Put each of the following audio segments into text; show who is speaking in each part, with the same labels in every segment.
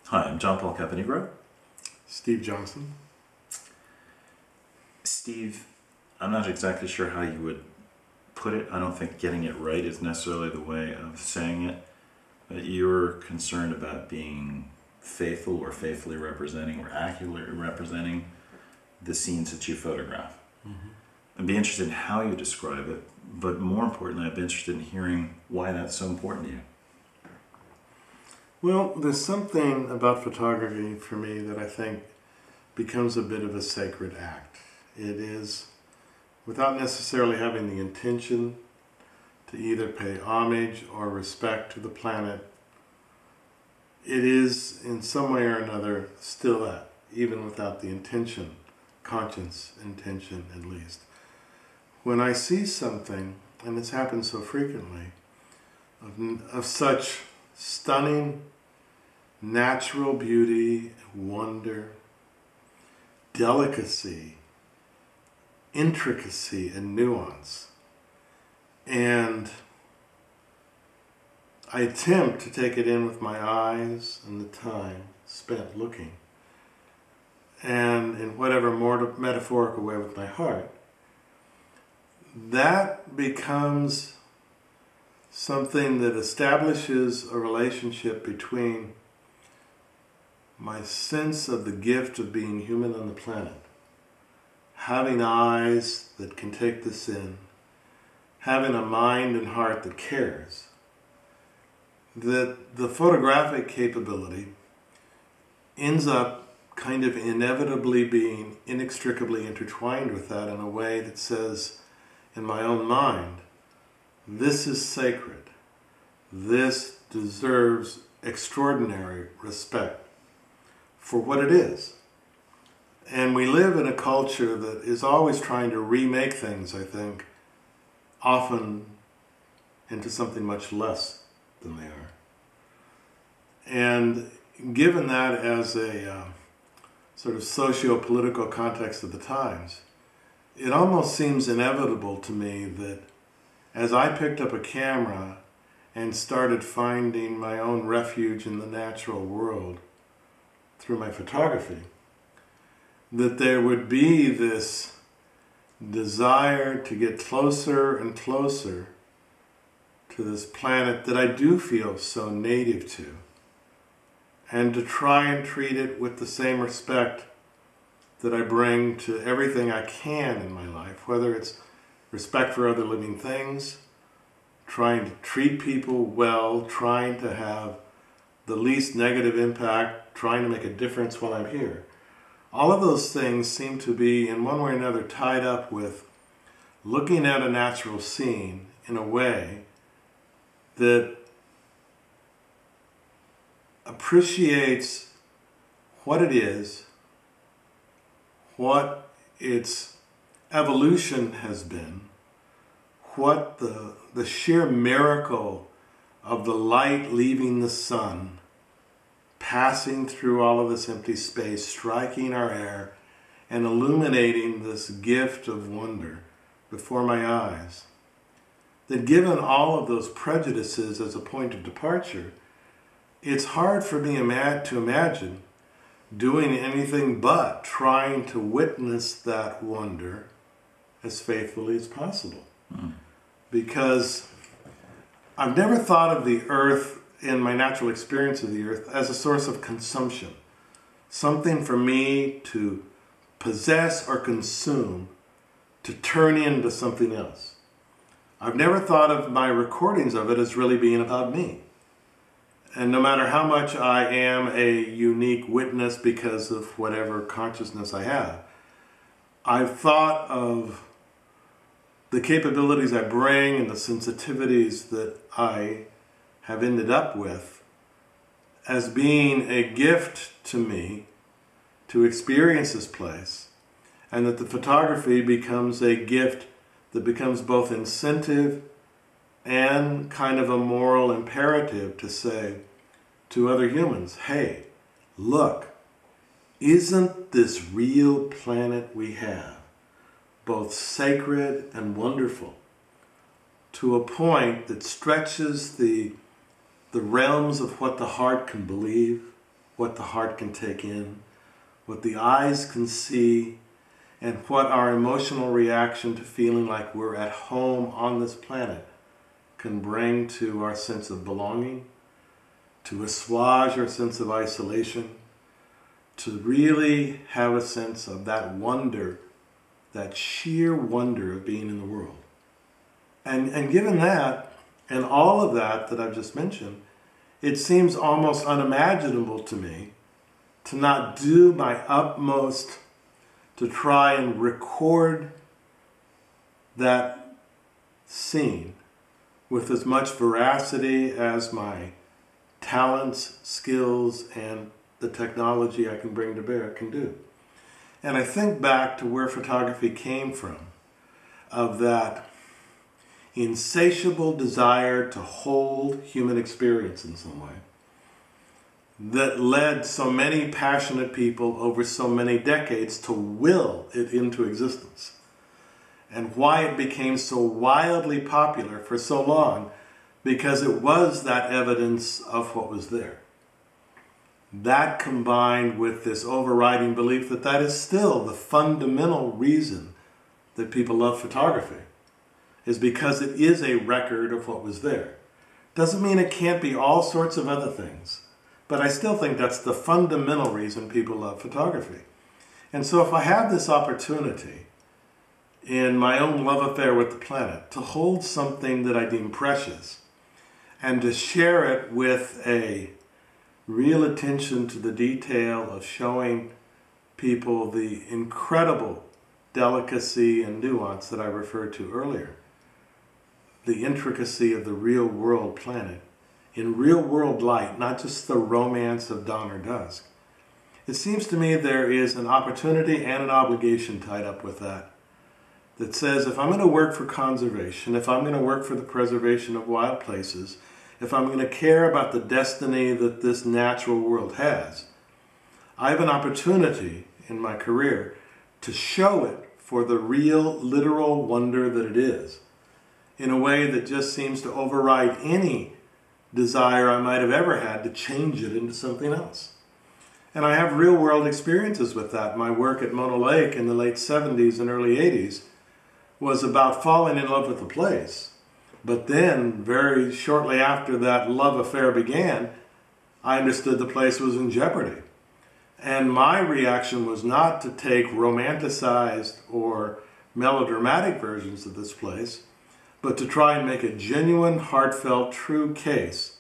Speaker 1: Hi, I'm John Paul Caponegro.
Speaker 2: Steve Johnson.
Speaker 1: Steve, I'm not exactly sure how you would put it. I don't think getting it right is necessarily the way of saying it. But you're concerned about being faithful or faithfully representing or accurately representing the scenes that you photograph. I'd be interested in how you describe it, but more importantly, I'd be interested in hearing why that's so important to you.
Speaker 2: Well, there's something about photography for me that I think becomes a bit of a sacred act. It is, without necessarily having the intention to either pay homage or respect to the planet, it is in some way or another still that, even without the intention, conscious intention at least. When I see something, and it's happened so frequently, of such stunning natural beauty, wonder, delicacy, intricacy, and nuance, and I attempt to take it in with my eyes and the time spent looking, and in whatever more metaphorical way with my heart, that becomes something that establishes a relationship between my sense of the gift of being human on the planet, having eyes that can take this in, having a mind and heart that cares, that the photographic capability ends up kind of inevitably being inextricably intertwined with that in a way that says, in my own mind, this is sacred. This deserves extraordinary respect for what it is. And we live in a culture that is always trying to remake things, I think, often into something much less than they are. And given that as a sort of socio-political context of the times, it almost seems inevitable to me that as I picked up a camera and started finding my own refuge in the natural world through my photography, that there would be this desire to get closer and closer to this planet that I do feel so native to, and to try and treat it with the same respect that I bring to everything I can in my life, whether it's respect for other living things, trying to treat people well, trying to have the least negative impact, trying to make a difference while I'm here. All of those things seem to be, in one way or another, tied up with looking at a natural scene in a way that appreciates what it is, what its evolution has been, what the sheer miracle of the light leaving the sun, passing through all of this empty space, striking our air, and illuminating this gift of wonder before my eyes. That given all of those prejudices as a point of departure, it's hard for me to imagine doing anything but trying to witness that wonder as faithfully as possible. Because I've never thought of the earth in my natural experience of the earth as a source of consumption. Something for me to possess or consume to turn into something else. I've never thought of my recordings of it as really being about me. And no matter how much I am a unique witness because of whatever consciousness I have, I've thought of the capabilities I bring and the sensitivities that I have ended up with as being a gift to me to experience this place, and that the photography becomes a gift that becomes both incentive and kind of a moral imperative to say to other humans, hey, look, isn't this real planet we have both sacred and wonderful to a point that stretches the realms of what the heart can believe, what the heart can take in, what the eyes can see, and what our emotional reaction to feeling like we're at home on this planet can bring to our sense of belonging, to assuage our sense of isolation, to really have a sense of that wonder, that sheer wonder of being in the world. And given that, and all of that I've just mentioned, it seems almost unimaginable to me to not do my utmost to try and record that scene with as much veracity as my talents, skills, and the technology I can bring to bear can do. And I think back to where photography came from, of that insatiable desire to hold human experience in some way, that led so many passionate people over so many decades to will it into existence, and why it became so wildly popular for so long, because it was that evidence of what was there. That combined with this overriding belief that that is still the fundamental reason that people love photography, is because it is a record of what was there. Doesn't mean it can't be all sorts of other things, but I still think that's the fundamental reason people love photography. And so if I have this opportunity in my own love affair with the planet to hold something that I deem precious and to share it with a real attention to the detail of showing people the incredible delicacy and nuance that I referred to earlier, the intricacy of the real world planet, in real world light, not just the romance of dawn or dusk. It seems to me there is an opportunity and an obligation tied up with that, that says if I'm going to work for conservation, if I'm going to work for the preservation of wild places, if I'm going to care about the destiny that this natural world has, I have an opportunity in my career to show it for the real, literal wonder that it is, in a way that just seems to override any desire I might have ever had to change it into something else. And I have real world experiences with that. My work at Mono Lake in the late 70s and early 80s was about falling in love with the place. But then, very shortly after that love affair began, I understood the place was in jeopardy. And my reaction was not to take romanticized or melodramatic versions of this place, but to try and make a genuine, heartfelt, true case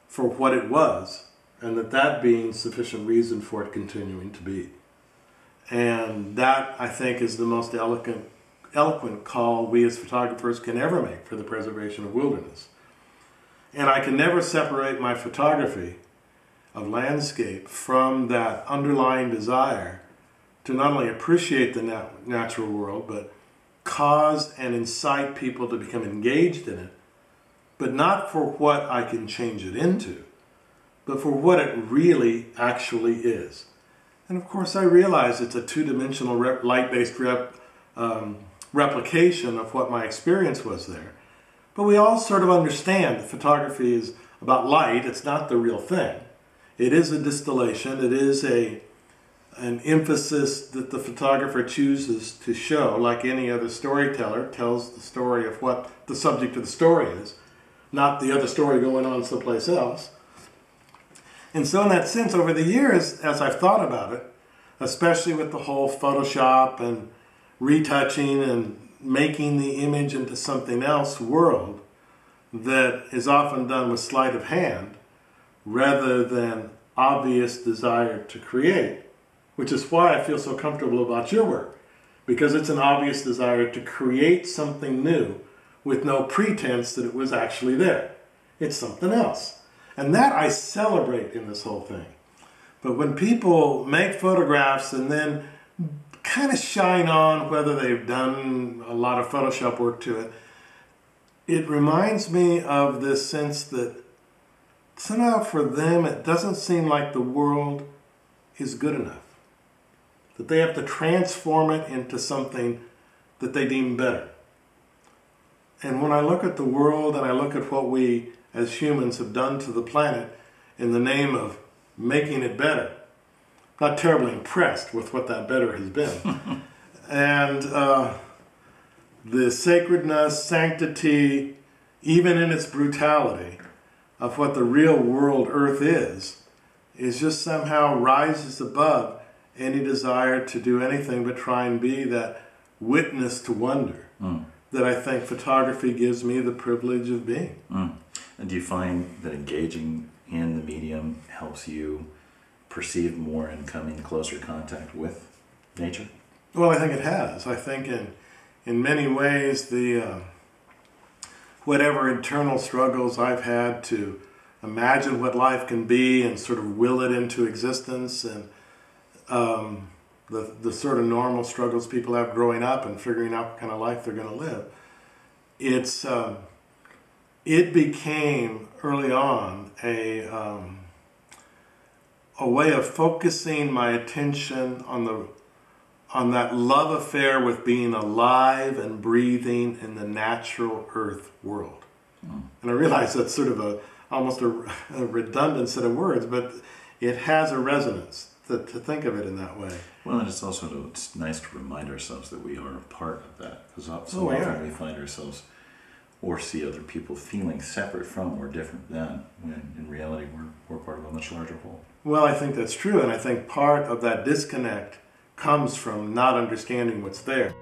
Speaker 2: for what it was, and that being sufficient reason for it continuing to be. And that, I think, is the most eloquent call we as photographers can ever make for the preservation of wilderness. And I can never separate my photography of landscape from that underlying desire to not only appreciate the natural world, but cause and incite people to become engaged in it, but not for what I can change it into, but for what it really actually is. And of course I realize it's a two-dimensional light-based replication of what my experience was there. But we all sort of understand that photography is about light. It's not the real thing. It is a distillation. It is an emphasis that the photographer chooses to show, like any other storyteller tells the story of what the subject of the story is, not the other story going on someplace else. And so in that sense, over the years, as I've thought about it, especially with the whole Photoshop and retouching and making the image into something else world that is often done with sleight of hand rather than obvious desire to create, which is why I feel so comfortable about your work, because it's an obvious desire to create something new with no pretense that it was actually there. It's something else. And that I celebrate in this whole thing. But when people make photographs and then kind of shine on whether they've done a lot of Photoshop work to it, it reminds me of this sense that somehow for them it doesn't seem like the world is good enough. That they have to transform it into something that they deem better. And when I look at the world and I look at what we as humans have done to the planet in the name of making it better. Not terribly impressed with what that better has been. And the sacredness, sanctity, even in its brutality, of what the real world Earth is just somehow rises above any desire to do anything but try and be that witness to wonder that I think photography gives me the privilege of being.
Speaker 1: And do you find that engaging in the medium helps you perceive more and come in closer contact with nature?
Speaker 2: Well, I think it has. I think in many ways the whatever internal struggles I've had to imagine what life can be and sort of will it into existence, and the sort of normal struggles people have growing up and figuring out what kind of life they're going to live. It became early on a way of focusing my attention on that love affair with being alive and breathing in the natural earth world. And I realize that's sort of almost a redundant set of words, but it has a resonance to think of it in that way.
Speaker 1: Well, and it's nice to remind ourselves that we are a part of that, because so
Speaker 2: we
Speaker 1: often
Speaker 2: are.
Speaker 1: we find ourselves or see other people feeling separate from or different than, when in reality we're part of a much larger whole.
Speaker 2: Well, I think that's true, and I think part of that disconnect comes from not understanding what's there.